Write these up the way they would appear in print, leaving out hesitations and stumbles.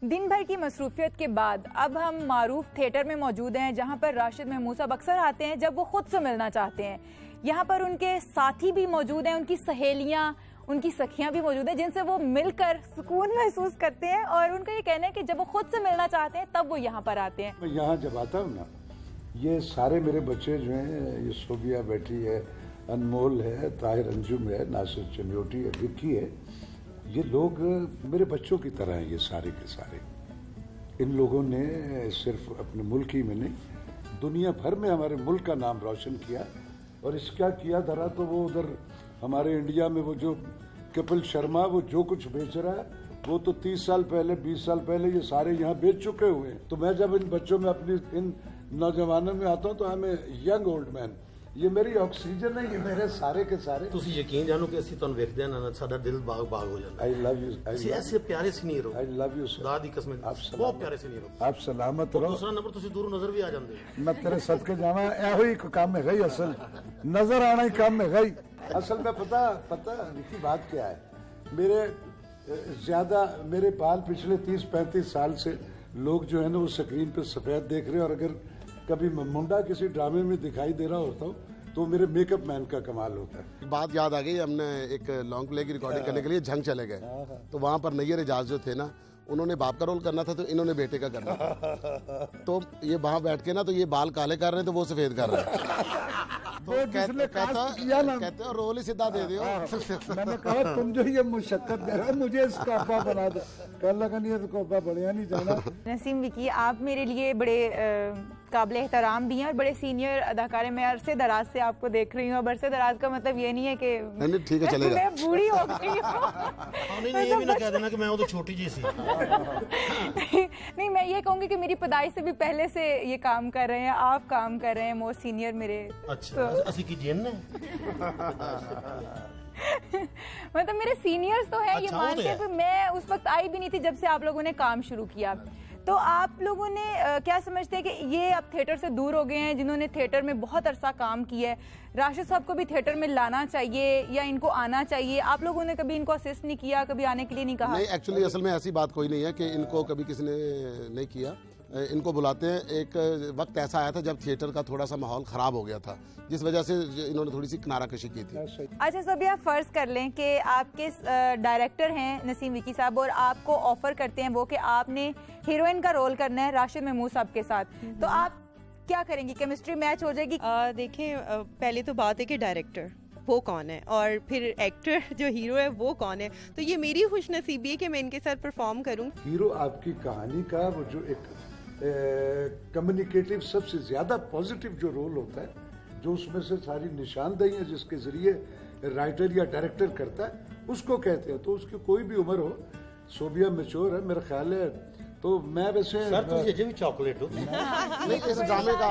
दिन भर की मसरूफियत के बाद अब हम मारूफ थिएटर में मौजूद हैं, जहां पर राशिद महमूद साहब अक्सर आते हैं जब वो खुद से मिलना चाहते हैं। यहाँ पर उनके साथी भी मौजूद हैं, उनकी सहेलियां, उनकी सखियां भी मौजूद हैं, जिनसे वो मिलकर सुकून महसूस करते हैं। और उनका ये कहना है कि जब वो खुद से मिलना चाहते हैं तब वो यहाँ पर आते हैं। मैं यहाँ जब आता हूँ ना, ये सारे मेरे बच्चे जो हैं, ये सोबिया बैठी है, अनमोल है, ताहिर अंजुम है, नासिर चनियोटी है, विक्की है, ये लोग मेरे बच्चों की तरह हैं। ये सारे के सारे इन लोगों ने सिर्फ अपने मुल्क ही में नहीं, दुनिया भर में हमारे मुल्क का नाम रोशन किया। और इसका किया धरा तो वो उधर हमारे इंडिया में वो जो कपिल शर्मा वो जो कुछ बेच रहा है, वो तो 30 साल पहले 20 साल पहले ये सारे यहाँ बेच चुके हुए हैं। तो मैं जब इन बच्चों में अपनी इन नौजवानों में आता हूँ तो हमें यंग ओल्ड मैन, ये मेरी ऑक्सीजन है, ये मेरे सारे के सारे। ਤੁਸੀਂ ਯਕੀਨ ਜਾਣੋ ਕਿ ਅਸੀਂ ਤੁਹਾਨੂੰ ਵੇਖਦੇ ਹਾਂ ਨਾ ਸਾਡਾ ਦਿਲ ਬਾਗ ਹੋ ਜਾਂਦਾ। आई लव यू, ਤੁਸੀਂ ਐਸੇ ਪਿਆਰੇ ਸੀਨੀਅਰ ਹੋ। आई लव यू खुदा दी कसम बहुत प्यारे सीनियर हो। आप सलामत रहो। दूसरा नंबर ਤੁਸੀਂ दूरों नजर भी आ जाते हो। मैं तेरे सदके जावा, एहो ही काम है गई, असल नजर आना ही काम है गई। असल में पता की बात क्या है, मेरे बाल पिछले 30-35 साल से लोग जो है ना वो स्क्रीन पे सफेद देख रहे हैं, और अगर कभी मुंडा किसी ड्रामे में दिखाई दे रहा होता हूँ तो मेरे मेकअप मैन का कमाल होता है। बात याद आ गई, हमने एक लॉन्ग प्ले की रिकॉर्डिंग करने के लिए झंग चले गए, तो वहाँ पर नैयर एजाज जो थे ना, उन्होंने बाप का रोल करना था तो इन्होंने बेटे का करना था। तो ये वहाँ बैठ के ना, तो ये बाल काले कर रहे हैं तो वो सफेद कर रहे हैं। तो कहते हो रोल ही सीधा दे दियो। मैंने कहा तुम जो ये मुशक्कत दे रहे हो, मुझे इसका अब्बा बना दो। कहने लगा नहीं, इसको अब्बा बढ़िया नहीं जाना। नसीम विकी, आप मेरे लिए बड़े काबिल एहतराम भी हैं और बड़े सीनियर अदाकार हैं। मैं अरसे दराज से आपको देख रही हूँ। अब अरसे दराज का मतलब ये नहीं है कि नहीं ठीक है चलेगा, मैं बूढ़ी हो गई हूँ। नहीं ये भी ना कह देना कि मैं वो तो छोटी जी सी। नहीं, मैं ये कहूँगी कि मेरी पैदाइश से भी पहले से ये काम कर रहे हैं, आप काम कर रहे हैं, मोस्ट सीनियर मेरे। अच्छा असि की जेन ने मतलब मेरे सीनियर्स तो है, ये अच्छा, मान तो के, मैं उस वक्त आई भी नहीं थी जब से आप लोगों ने काम शुरू किया। तो आप लोगों ने क्या समझते हैं कि ये अब थिएटर से दूर हो गए हैं, जिन्होंने थिएटर में बहुत अरसा काम किया है, राशिद साहब को भी थिएटर में लाना चाहिए या इनको आना चाहिए? आप लोगों ने कभी इनको असिस्ट नहीं किया, कभी आने के लिए नहीं कहा? नहीं, एक्चुअली असल में ऐसी बात कोई नहीं है कि इनको कभी किसी ने नहीं किया। इनको बुलाते हैं। एक वक्त ऐसा आया था जब थिएटर का थोड़ा सा माहौल खराब हो गया था, जिस वजह से इन्होंने थोड़ी सी किनाराकशी की थी। अच्छा सोबिया, फर्ज कर लें कि आपके डायरेक्टर हैं नसीम विकी साहब और आपको ऑफर करते हैं वो कि आपने हीरोइन का रोल करना है राशिद महमूद साहब के साथ, तो आप क्या करेंगी? केमिस्ट्री मैच हो जाएगी? देखिए, पहले तो बात है कि डायरेक्टर वो कौन है और फिर एक्टर जो हीरो है वो कौन है। तो ये मेरी खुशनसीबी है कि मैं इनके साथ परफॉर्म करूं। हीरो आपकी कहानी का वो जो एक कम्युनिकेटिव सबसे ज्यादा पॉजिटिव जो रोल होता है, जो उसमें से सारी निशानदेही है जिसके जरिए राइटर या डायरेक्टर करता है, उसको कहते हैं। तो उसकी कोई भी उम्र हो, सोबिया मैच्योर है मेरा ख्याल है। तो मैं वैसे सर तुम ये भी चॉकलेट हो। नहीं, इस ड्रामे का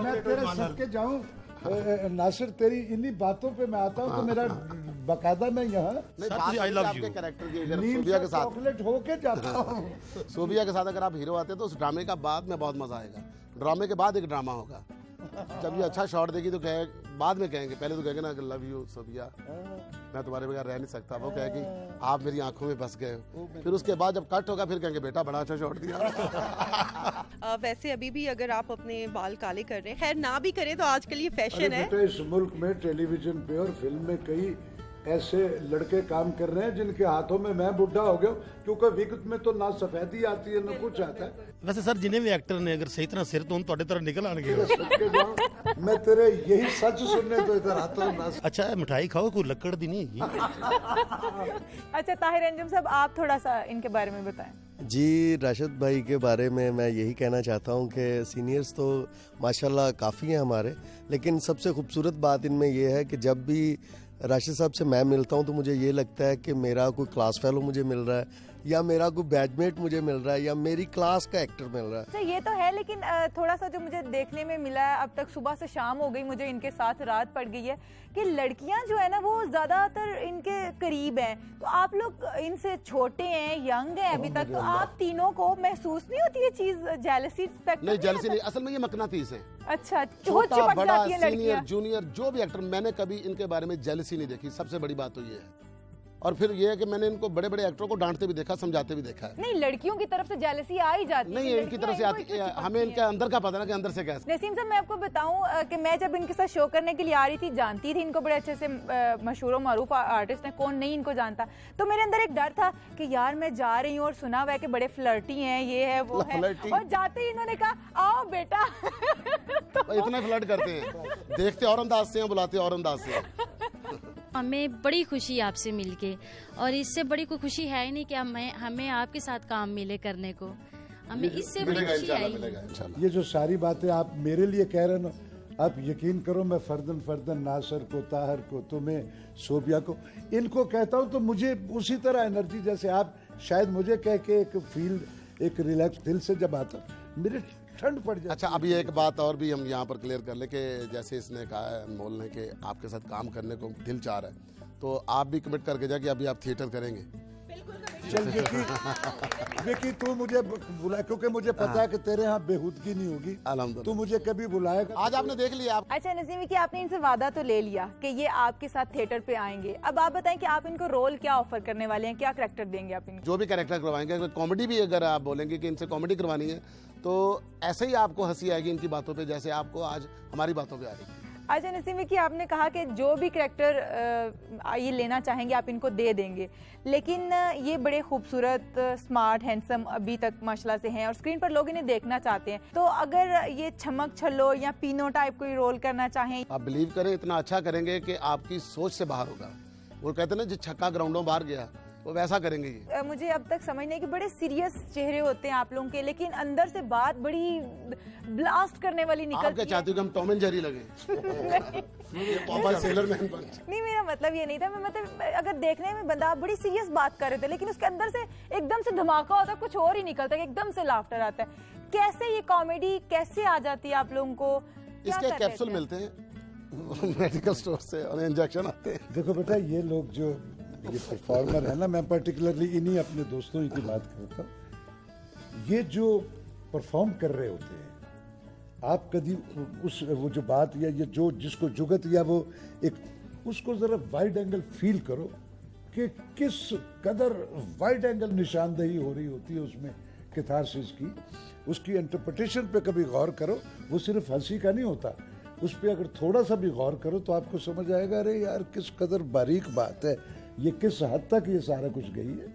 मैं तेरे सदके जाऊं नासिर, तेरी इन्हीं बातों पे मैं आता हूँ तो मेरा बकायदा मैं यहाँ आपके कैरेक्टर की अगर सोबिया के साथ चॉकलेट होके जाता हूँ। सोबिया के साथ अगर आप हीरो आते तो उस ड्रामे का बाद में बहुत मजा आएगा। ड्रामे के बाद एक ड्रामा होगा, जब ये अच्छा शॉट देगी तो बाद में कहेंगे, पहले तो कहेंगे ना लव यू सोबिया, मैं तुम्हारे बगैर रह नहीं सकता। वो कहेगी आप मेरी आंखों में बस गए हो। फिर उसके बाद जब कट होगा फिर कहेंगे बेटा बड़ा अच्छा शॉट दिया। वैसे अभी भी अगर आप अपने बाल काले कर रहे हैं, खैर ना भी करें तो आजकल ये फैशन है। बेटा इस मुल्क में टेलीविजन पे और फिल्म में कई ऐसे लड़के काम कर रहे हैं जिनके हाथों में मैं बुढ़ा हो गया, क्योंकि विगत में तो ना सफेदी आती है ना कुछ आता है। वैसे सर जिन्हें भी एक्टर ने अगर सही तरह सिर तो ਤੁਹਾਡੇ तरह निकल आएंगे। मैं तेरे यही सच सुनने तो इधर आता हूँ ना। अच्छा मिठाई खाओ, कोई लकड़ दी नहीं है। अच्छा ताहिर अंजुम साहब, आप थोड़ा सा इनके बारे में बताएं। जी, राशिद भाई के बारे में मैं यही कहना चाहता हूँ कि सीनियर्स तो माशाल्लाह काफ़ी हैं हमारे, लेकिन सबसे खूबसूरत बात इनमें यह है कि जब भी राशिद साहब से मैं मिलता हूं तो मुझे ये लगता है कि मेरा कोई क्लास फेलो मुझे मिल रहा है, या मेरा कोई बैचमेट मुझे मिल रहा है, या मेरी क्लास का एक्टर मिल रहा है। अच्छा ये तो है, लेकिन थोड़ा सा जो मुझे देखने में मिला है, अब तक सुबह से शाम हो गई मुझे इनके साथ रात पड़ गई है, कि लड़कियां जो है ना वो ज्यादातर इनके करीब हैं। तो आप लोग इनसे छोटे हैं, यंग हैं अभी तक, तो आप तीनों को महसूस नहीं होती ये चीज, जेलसी? नहीं जेलसी नहीं, असल में ये मकनातीस है। अच्छा, छोटा बड़ा सीनियर जूनियर जो भी एक्टर, मैंने कभी इनके बारे में जेलसी नहीं देखी। सबसे बड़ी बात तो ये है। और फिर ये है कि मैंने इनको बड़े बड़े एक्टरों को डांटते भी देखा, समझाते भी देखा है। नहीं, लड़कियों की तरफ से जेलसी आ ही जाती है। नहीं, इनकी तरफ से आती है, हमें इनके अंदर का पता ना कि अंदर से कैसे। नसीम साहब, मैं आपको बताऊं कि मैं जब इनके साथ शो करने के लिए आ रही थी, जानती थी इनको बड़े अच्छे से, मशहूर और मारूफ आर्टिस्ट हैं, कौन नहीं इनको जानता। तो मेरे अंदर एक डर था कि यार मैं जा रही हूँ और सुना हुआ है कि बड़े फ्लर्टी हैं, ये है वो है, और जाते ही इन्होंने कहा आओ बेटा। तो इतना फ्लर्ट करते हैं, देखते और अंदाज से हैं, बुलाते और अंदाज से हैं। हमें बड़ी खुशी आपसे मिलके, और इससे बड़ी कोई खुशी है ही नहीं कि हमें आपके साथ काम मिले करने को, हमें इससे बड़ी खुशी है ही नहीं। ये जो सारी बातें आप मेरे लिए कह रहे हो, आप यकीन करो, मैं फर्दन फर्दन नासिर को, ताहिर को, तुम्हें, सोबिया को, इनको कहता हूँ तो मुझे उसी तरह एनर्जी जैसे आप शायद मुझे कह के एक फील, एक रिलैक्स दिल से जब आता मेरे ठंड पड़ जाती। अच्छा, अभी एक बात और भी हम यहाँ पर क्लियर कर ले कि जैसे इसने कहा है अनमोल ने कि आपके साथ काम करने को दिल चाह रहा है, तो आप भी कमिट करके जा कि अभी आप थिएटर करेंगे। चल विकी तू मुझे बुला, क्योंकि मुझे पता है कि तेरे यहाँ बेहूदगी नहीं होगी, अल्हम्दुलिल्लाह तू मुझे कभी बुलाएगा। आज आपने देख लिया। आप अच्छा नसीम, कि आपने इनसे वादा तो ले लिया कि ये आपके साथ थिएटर पे आएंगे, अब आप बताएं कि आप इनको रोल क्या ऑफर करने वाले हैं, क्या कैरेक्टर देंगे आप इनको? जो भी कैरेक्टर करवाएंगे, अगर कॉमेडी भी अगर आप बोलेंगे कि इनसे कॉमेडी करवानी है, तो ऐसे ही आपको हंसी आएगी इनकी बातों पे, जैसे आपको आज हमारी बातों पे आ रही है। अच्छा नसीम, कि आपने कहा कि जो भी कैरेक्टर ये लेना चाहेंगे आप इनको दे देंगे, लेकिन ये बड़े खूबसूरत, स्मार्ट, हैंडसम अभी तक माशाल्लाह से हैं और स्क्रीन पर लोग इन्हें देखना चाहते हैं, तो अगर ये छमक छल्लो या पीनो टाइप कोई रोल करना चाहें? आप बिलीव करें, इतना अच्छा करेंगे कि आपकी सोच से बाहर होगा। वो कहते हैं ना, जो छक्का ग्राउंडों बाहर गया, वो वैसा करेंगे ये। मुझे अब तक समझ नहीं कि बड़े सीरियस चेहरे होते हैं आप लोगों के, लेकिन अंदर से बात बड़ी ब्लास्ट करने वाली निकलती है। आप क्या चाहती हो कि हम टॉम एंड जेरी लगे? सेलर मैन बन। नहीं, मेरा मतलब ये नहीं था, मैं मतलब अगर देखने में बंदा बड़ी सीरियस बात कर रहे थे, लेकिन उसके अंदर से एकदम से धमाका होता है, कुछ और ही निकलता है, एकदम से लाफ्टर आता है। कैसे ये कॉमेडी कैसे आ जाती है आप लोगों को? इसके कैप्सूल मिलते हैं मेडिकल स्टोर से और इंजेक्शन आते हैं। देखो बेटा, ये लोग जो ये परफॉर्मर है ना, मैं पर्टिकुलरली इन्हीं अपने दोस्तों ही की बात करता हूँ, ये जो परफॉर्म कर रहे होते हैं, आप कभी उस वो जो बात या ये जो जिसको जुगत या वो एक उसको जरा वाइड एंगल फील करो कि किस कदर वाइड एंगल निशानदेही हो रही होती है उसमें कैथारसिस की, उसकी इंटरप्रिटेशन पे कभी गौर करो। वो सिर्फ हंसी का नहीं होता, उस पर अगर थोड़ा सा भी गौर करो तो आपको समझ आएगा, अरे यार किस कदर बारीक बात है, ये किस हद तक ये सारा कुछ गई है।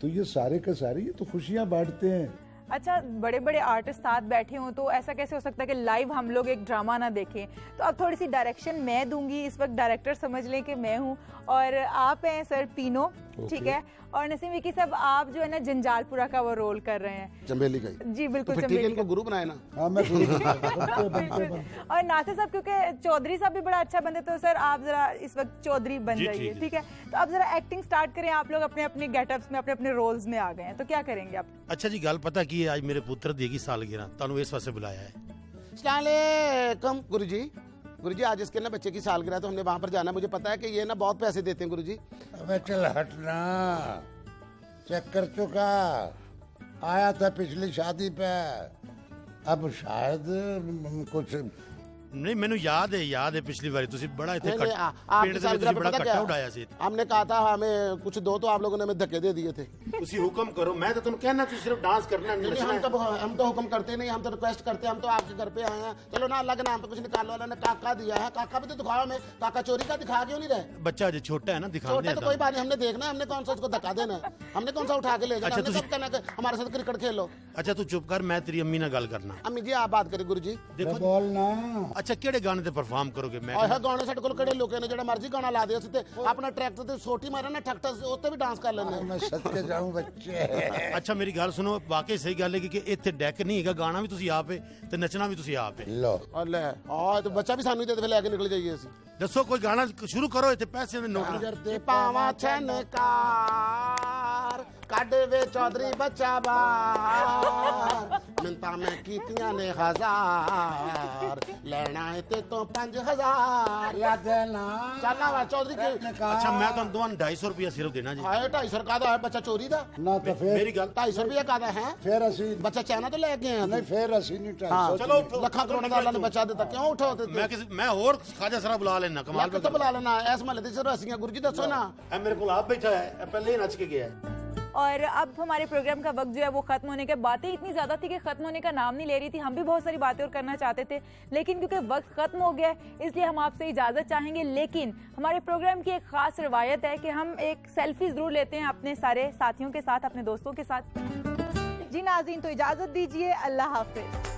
तो ये सारे के सारे ये तो खुशियां बांटते हैं। अच्छा, बड़े बड़े आर्टिस्ट साथ बैठे हों तो ऐसा कैसे हो सकता है कि लाइव हम लोग एक ड्रामा ना देखें? तो अब थोड़ी सी डायरेक्शन मैं दूंगी, इस वक्त डायरेक्टर समझ लें कि मैं हूं और आप हैं सर पीनो, ठीक है, और नसीम विकी साहब आप जो है ना जंजालपुरा का वो रोल कर रहे हैं, चंबेली का ही। जी बिल्कुल, तो फिर ठीक है, इनको गुरु बनाए ना। हाँ, मैं और नासिर साहब क्योंकि चौधरी साहब भी बड़ा अच्छा बंदे, तो सर आप जरा इस वक्त चौधरी बन जाइए, ठीक है? तो अब जरा एक्टिंग स्टार्ट करें। आप लोग अपने अपने गेटअप्स में अपने अपने रोल्स में आ गए हैं, तो क्या करेंगे आप? अच्छा जी, गल पता की है, आज मेरे पुत्र दी की सालगिरह, ਤੁਹਾਨੂੰ इस वास्ते बुलाया है। अस्सलाम वालेकुम गुरुजी, आज इसके ना बच्चे की सालगिरह, तो हमने वहाँ पर जाना। मुझे पता है कि ये ना बहुत पैसे देते हैं गुरुजी। अबे चल हटना, चेक कर चुका, आया था पिछली शादी पे, अब शायद कुछ नहीं, मैंने याद है पिछली बारी तुसी बड़ा इतने नहीं, पेड़ आपकी दे सालगिरह तुसी बड़ा पे पता कट्टा क्या? उड़ाया सी। हमने कहा था हमें कुछ दो, तो आप लोगों ने हमें धक्के दे दिए थे। तुसी हुक्म करो, मैं तो तुम कहना तुसी सिर्फ डांस करना है, नहीं, नचना है। हम तो हुक्म करते नहीं, हम तो रिक्वेस्ट करते हैं। हम तो आपके घर पे आए हैं, चलो ना, अल्लाह के नाम पे कुछ निकालो। अल्लाह ने काका दिया है, काका भी तो दिखाओ हमें। काका चोरी का दिखा क्यों नहीं रहे? बच्चा जो छोटा है ना, दिखा छोटा तो कोई बात नहीं, हमने देखना है, हमने कौन सा उसको धक्का देना है, हमने कौन सा उठा के ले जाना। अच्छा, हमने कब कहना कि हमारे साथ क्रिकेट खेलो। अच्छा तू चुप कर, मैं तेरी अम्मी ना गल करना। अम्मी जी आप बात करें गुरुजी। देखो बोलना। अच्छा, केड़े गाने ते परफॉर्म करोगे? मैं ਆਹ ਗਾਣੇ ਸਾਡੇ ਕੋਲ ਕਿਹੜੇ ਲੋਕਾਂ ਨੇ ਜਿਹੜਾ ਮਰਜ਼ੀ ਗਾਣਾ ਲਾ ਦੇ, ਅਸੀਂ ਤੇ ਆਪਣਾ ਟਰੈਕਟਰ ਤੇ ਸੋਟੀ ਮਾਰੇ ਨਾ ਠੱਕਟਾ, ਉੱਤੇ ਵੀ ਡਾਂਸ ਕਰ ਲੈਂਦੇ। मैं सच के जाऊं बच्चे। अच्छा मेरी गल सुनो, वाकई सही गल है कि इत्थे डैक नहीं हैगा, गाना भी तुसी आप है ते नचना भी तुसी आप है। लो ਲੈ ਆ ਤੇ ਬੱਚਾ ਵੀ ਸਾਨੂੰ ਹੀ ਦੇ ਦੇ, ਫਿਰ ਲੈ ਕੇ ਨਿਕਲ ਜਾਈਏ ਅਸੀਂ। दसो कोई गाना शुरू करो, इत्थे पैसे दे नोट। ਪਾਵਾਂ ਛਨਕਾਰ काडे वे चौधरी बच्चा बार मिंता में कीतियां ने 1000 लेना है ते तो 5000 याद है ना चलना वा चौधरी के ਅੱਛਾ ਮੈਂ ਤੁਹਾਨੂੰ ਦੋਵਾਂ ਨੂੰ 250 ਰੁਪਏ ਸਿਰਫ ਦੇਣਾ ਜੀ हाय 250 का है बच्चा चोरी दा ना तो फिर ਮੇਰੀ ਗੱਲ 250 रुपया का है फिर असी बच्चा चाइना तो लेके आए नहीं फिर असी नहीं हाँ 250 ਚਲੋ ਉੱਠੋ ਲੱਖਾਂ ਕਰੋੜਾਂ ਦਾ ਅੱਲਾ ਨੇ ਬਚਾ ਦਿੱਤਾ ਕਿਉਂ ਉਠਾਉਂਦੇ ਮੈਂ ਹੋਰ ਖਾਜਾ ਸਰਾ ਬੁਲਾ ਲੈਣਾ ਮੈਂ ਕਮਾਲ ਕਿੱਥੋਂ ਬੁਲਾ ਲੈਣਾ ਇਸ ਮਹੱਲੇ ਦੇ ਸਰਵਸੀਆਂ ਗੁਰੂ ਜੀ ਦੱਸੋ ਨਾ ਇਹ ਮੇਰੇ ਕੋਲ ਆਪ ਬੈਠਾ ਹੈ ਇਹ ਪਹਿਲੇ ਹੀ ਨੱਚ ਕੇ ਗਿਆ ਹੈ और अब हमारे प्रोग्राम का वक्त जो है वो खत्म होने के बातें इतनी ज्यादा थी कि खत्म होने का नाम नहीं ले रही थी। हम भी बहुत सारी बातें और करना चाहते थे, लेकिन क्योंकि वक्त खत्म हो गया है इसलिए हम आपसे इजाजत चाहेंगे। लेकिन हमारे प्रोग्राम की एक खास रवायत है कि हम एक सेल्फी जरूर लेते हैं अपने सारे साथियों के साथ, अपने दोस्तों के साथ। जी नाज़रीन, तो इजाजत दीजिए, अल्लाह हाफिज।